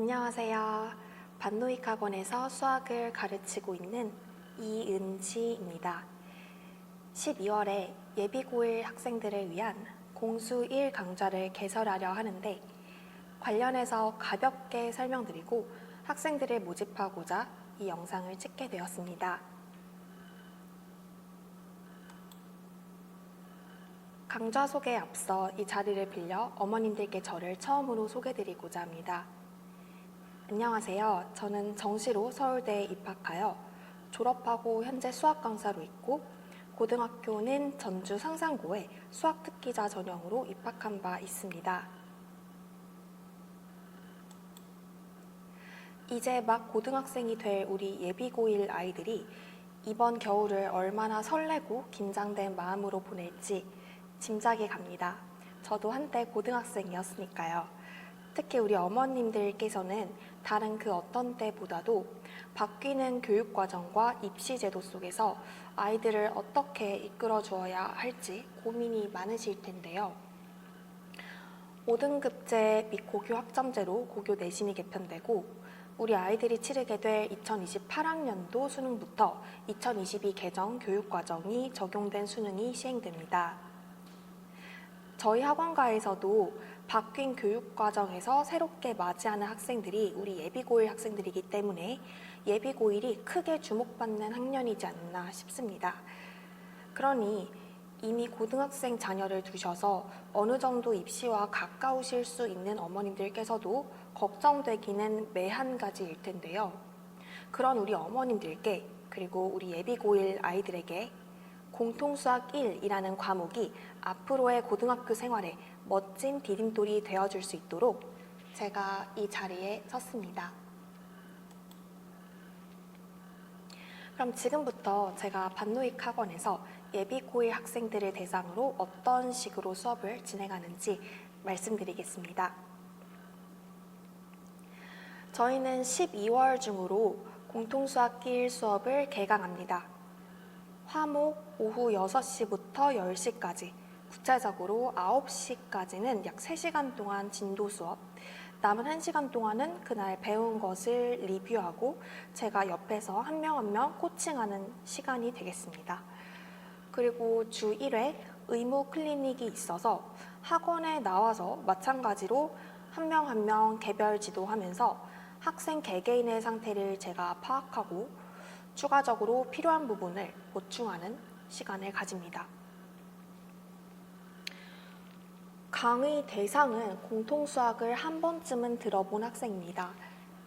안녕하세요. 반노익학원에서 수학을 가르치고 있는 이은지입니다. 12월에 예비고1 학생들을 위한 공수 1 강좌를 개설하려 하는데 관련해서 가볍게 설명드리고 학생들을 모집하고자 이 영상을 찍게 되었습니다. 강좌 소개에 앞서 이 자리를 빌려 어머님들께 저를 처음으로 소개드리고자 합니다. 안녕하세요. 저는 정시로 서울대에 입학하여 졸업하고 현재 수학 강사로 있고 고등학교는 전주 상산고에 수학 특기자 전형으로 입학한 바 있습니다. 이제 막 고등학생이 될 우리 예비고1 아이들이 이번 겨울을 얼마나 설레고 긴장된 마음으로 보낼지 짐작이 갑니다. 저도 한때 고등학생이었으니까요. 특히 우리 어머님들께서는 다른 그 어떤 때보다도 바뀌는 교육과정과 입시제도 속에서 아이들을 어떻게 이끌어 주어야 할지 고민이 많으실 텐데요. 5등급제 및 고교 학점제로 고교 내신이 개편되고 우리 아이들이 치르게 될 2028학년도 수능부터 2022 개정 교육과정이 적용된 수능이 시행됩니다. 저희 학원가에서도 바뀐 교육과정에서 새롭게 맞이하는 학생들이 우리 예비고1 학생들이기 때문에 예비고1이 크게 주목받는 학년이지 않나 싶습니다. 그러니 이미 고등학생 자녀를 두셔서 어느 정도 입시와 가까우실 수 있는 어머님들께서도 걱정되기는 매한 가지일 텐데요. 그런 우리 어머님들께 그리고 우리 예비고1 아이들에게 공통수학 1이라는 과목이 앞으로의 고등학교 생활에 멋진 디딤돌이 되어줄 수 있도록 제가 이 자리에 섰습니다. 그럼 지금부터 제가 반노익 학원에서 예비고1 학생들을 대상으로 어떤 식으로 수업을 진행하는지 말씀드리겠습니다. 저희는 12월 중으로 공통수학 1 수업을 개강합니다. 화목 오후 6시부터 10시까지, 구체적으로 9시까지는 약 3시간 동안 진도 수업, 남은 1시간 동안은 그날 배운 것을 리뷰하고 제가 옆에서 한 명 한 명 코칭하는 시간이 되겠습니다. 그리고 주 1회 의무 클리닉이 있어서 학원에 나와서 마찬가지로 한 명 한 명 개별 지도하면서 학생 개개인의 상태를 제가 파악하고 추가적으로 필요한 부분을 보충하는 시간을 가집니다. 강의 대상은 공통수학을 한 번쯤은 들어본 학생입니다.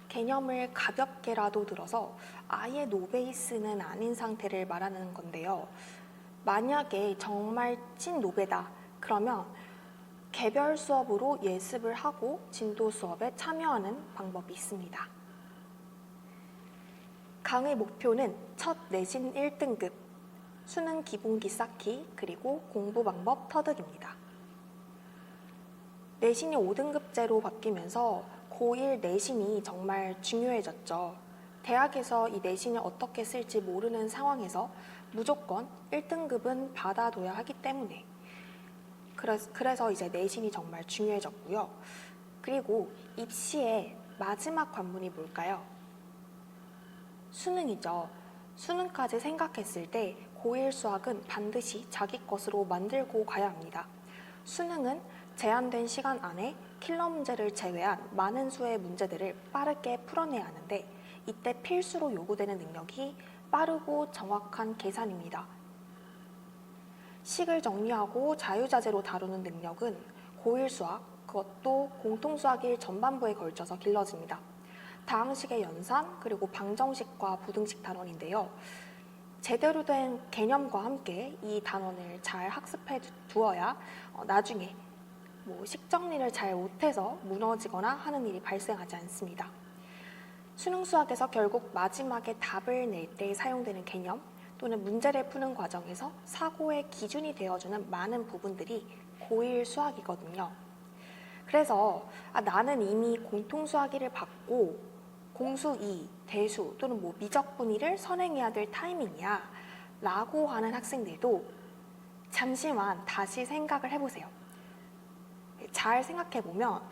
개념을 가볍게라도 들어서 아예 노베이스는 아닌 상태를 말하는 건데요. 만약에 정말 찐 노베다 그러면 개별 수업으로 예습을 하고 진도 수업에 참여하는 방법이 있습니다. 강의 목표는 첫 내신 1등급, 수능 기본기 쌓기, 그리고 공부 방법 터득입니다. 내신이 5등급제로 바뀌면서 고1 내신이 정말 중요해졌죠. 대학에서 이 내신을 어떻게 쓸지 모르는 상황에서 무조건 1등급은 받아둬야 하기 때문에 그래서 이제 내신이 정말 중요해졌고요. 그리고 입시의 마지막 관문이 뭘까요? 수능이죠. 수능까지 생각했을 때 고1 수학은 반드시 자기 것으로 만들고 가야 합니다. 수능은 제한된 시간 안에 킬러 문제를 제외한 많은 수의 문제들을 빠르게 풀어내야 하는데 이때 필수로 요구되는 능력이 빠르고 정확한 계산입니다. 식을 정리하고 자유자재로 다루는 능력은 고1 수학, 그것도 공통수학 1 전반부에 걸쳐서 길러집니다. 다항식의 연산, 그리고 방정식과 부등식 단원인데요. 제대로 된 개념과 함께 이 단원을 잘 학습해 두어야 나중에 식 정리를 잘 못해서 무너지거나 하는 일이 발생하지 않습니다. 수능 수학에서 결국 마지막에 답을 낼 때 사용되는 개념 또는 문제를 푸는 과정에서 사고의 기준이 되어주는 많은 부분들이 고1 수학이거든요. 그래서 나는 이미 공통수학 1을 받고 공수 2, 대수 또는 미적분위를 선행해야 될 타이밍이야 라고 하는 학생들도 잠시만 다시 생각을 해보세요. 잘 생각해보면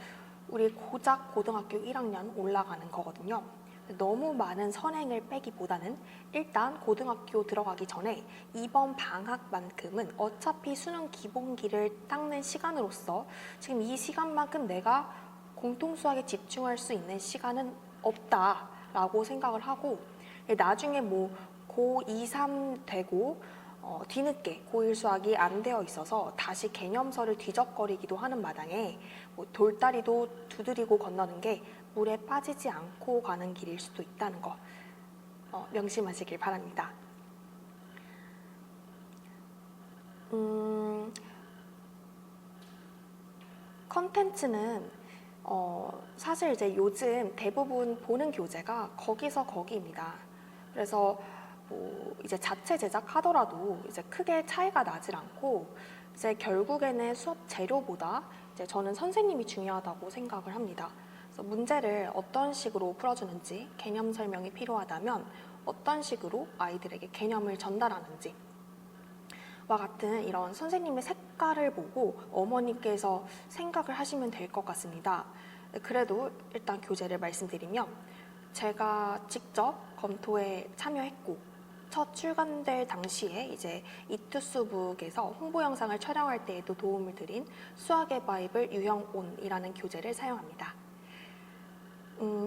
우리 고작 고등학교 1학년 올라가는 거거든요. 너무 많은 선행을 빼기보다는 일단 고등학교 들어가기 전에 이번 방학만큼은 어차피 수능 기본기를 닦는 시간으로서 지금 이 시간만큼 내가 공통수학에 집중할 수 있는 시간은 없다라고 생각을 하고, 나중에 뭐 고2, 3 되고 뒤늦게 고1 수학이 안 되어 있어서 다시 개념서를 뒤적거리기도 하는 마당에 뭐 돌다리도 두드리고 건너는 게 물에 빠지지 않고 가는 길일 수도 있다는 거 명심하시길 바랍니다. 컨텐츠는 사실 이제 요즘 대부분 보는 교재가 거기서 거기입니다. 그래서 뭐 이제 자체 제작하더라도 이제 크게 차이가 나질 않고, 이제 결국에는 수업 재료보다 이제 저는 선생님이 중요하다고 생각을 합니다. 그래서 문제를 어떤 식으로 풀어주는지, 개념 설명이 필요하다면 어떤 식으로 아이들에게 개념을 전달하는지 와 같은 이런 선생님의 색깔을 보고 어머니께서 생각을 하시면 될 것 같습니다. 그래도 일단 교재를 말씀드리면, 제가 직접 검토에 참여했고 첫 출간될 당시에 이제 이투스북에서 홍보 영상을 촬영할 때에도 도움을 드린 수학의 바이블 유형온이라는 교재를 사용합니다.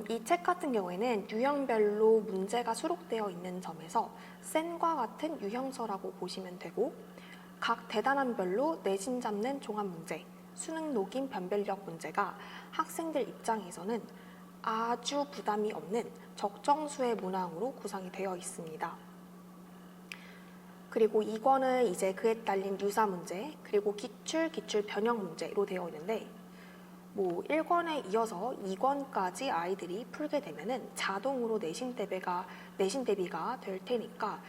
이 책 같은 경우에는 유형별로 문제가 수록되어 있는 점에서 센과 같은 유형서라고 보시면 되고, 각 대단원별로 내신 잡는 종합 문제, 수능 녹인 변별력 문제가 학생들 입장에서는 아주 부담이 없는 적정수의 문항으로 구성이 되어 있습니다. 그리고 2권은 이제 그에 딸린 유사 문제, 그리고 기출 변형 문제로 되어 있는데, 뭐 1권에 이어서 2권까지 아이들이 풀게 되면은 자동으로 내신 대비가 될 테니까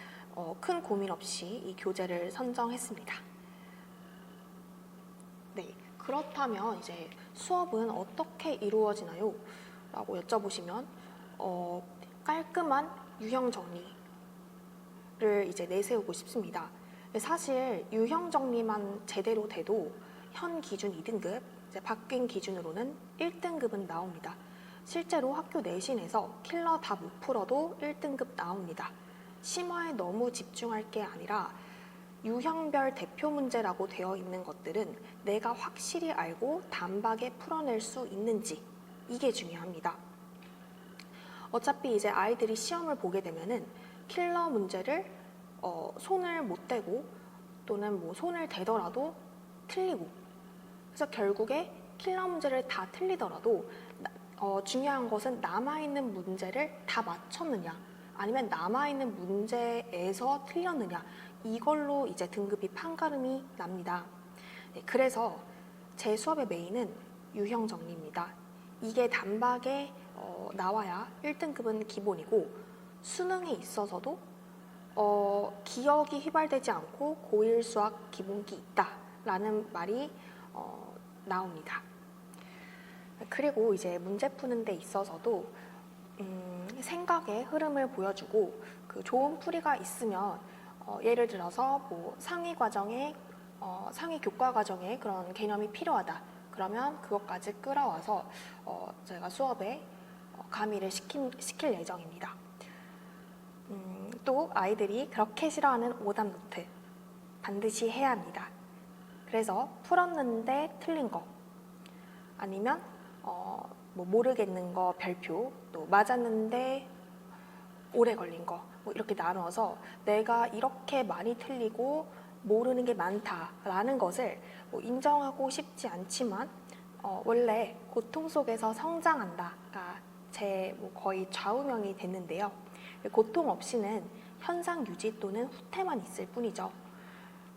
큰 고민 없이 이 교재를 선정했습니다. 네, 그렇다면 이제 수업은 어떻게 이루어지나요? 라고 여쭤보시면 깔끔한 유형 정리를 이제 내세우고 싶습니다. 사실 유형 정리만 제대로 돼도 현 기준 2등급, 이제 바뀐 기준으로는 1등급은 나옵니다. 실제로 학교 내신에서 킬러 다 못 풀어도 1등급 나옵니다. 심화에 너무 집중할 게 아니라 유형별 대표 문제라고 되어 있는 것들은 내가 확실히 알고 단박에 풀어낼 수 있는지, 이게 중요합니다. 어차피 이제 아이들이 시험을 보게 되면은 킬러 문제를 손을 못 대고 또는 뭐 손을 대더라도 틀리고, 그래서 결국에 킬러 문제를 다 틀리더라도 중요한 것은 남아있는 문제를 다 맞췄느냐, 아니면 남아있는 문제에서 틀렸느냐, 이걸로 이제 등급이 판가름이 납니다. 네, 그래서 제 수업의 메인은 유형 정리입니다. 이게 단박에 나와야 1등급은 기본이고, 수능에 있어서도 기억이 휘발되지 않고 고1 수학 기본기 있다라는 말이 나옵니다. 그리고 이제 문제 푸는 데 있어서도 생각의 흐름을 보여주고, 그 좋은 풀이가 있으면 예를 들어서 뭐 상위 교과 과정에 그런 개념이 필요하다 그러면 그것까지 끌어와서 저희가 수업에 가미를 시킬 예정입니다. 또 아이들이 그렇게 싫어하는 오답 노트 반드시 해야 합니다. 그래서 풀었는데 틀린 거, 아니면 뭐 모르겠는 거 별표, 또 맞았는데 오래 걸린 거, 뭐 이렇게 나누어서 내가 이렇게 많이 틀리고 모르는 게 많다라는 것을 뭐 인정하고 싶지 않지만 원래 고통 속에서 성장한다가 제 뭐 거의 좌우명이 됐는데요. 고통 없이는 현상 유지 또는 후퇴만 있을 뿐이죠.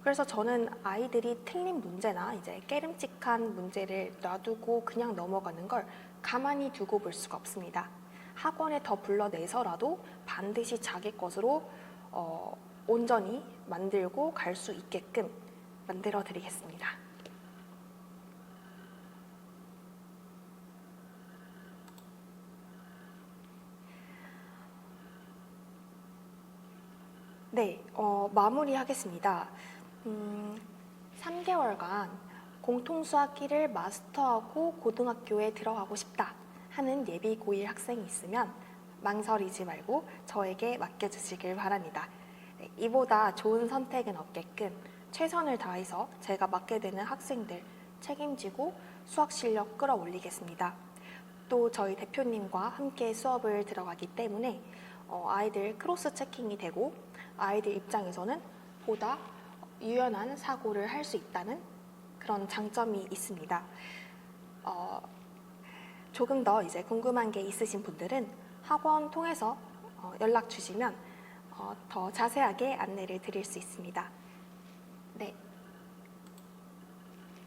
그래서 저는 아이들이 틀린 문제나 이제 깨름칙한 문제를 놔두고 그냥 넘어가는 걸 가만히 두고 볼 수가 없습니다. 학원에 더 불러내서라도 반드시 자기 것으로 온전히 만들고 갈 수 있게끔 만들어 드리겠습니다. 네, 마무리하겠습니다. 3개월간 공통수학기를 마스터하고 고등학교에 들어가고 싶다 하는 예비 고1 학생이 있으면 망설이지 말고 저에게 맡겨주시길 바랍니다. 네, 이보다 좋은 선택은 없게끔 최선을 다해서 제가 맡게 되는 학생들 책임지고 수학 실력 끌어올리겠습니다. 또 저희 대표님과 함께 수업을 들어가기 때문에 아이들 크로스 체킹이 되고 아이들 입장에서는 보다 유연한 사고를 할 수 있다는 그런 장점이 있습니다. 조금 더 이제 궁금한 게 있으신 분들은 학원 통해서 연락 주시면 더 자세하게 안내를 드릴 수 있습니다. 네,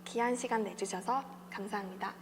귀한 시간 내주셔서 감사합니다.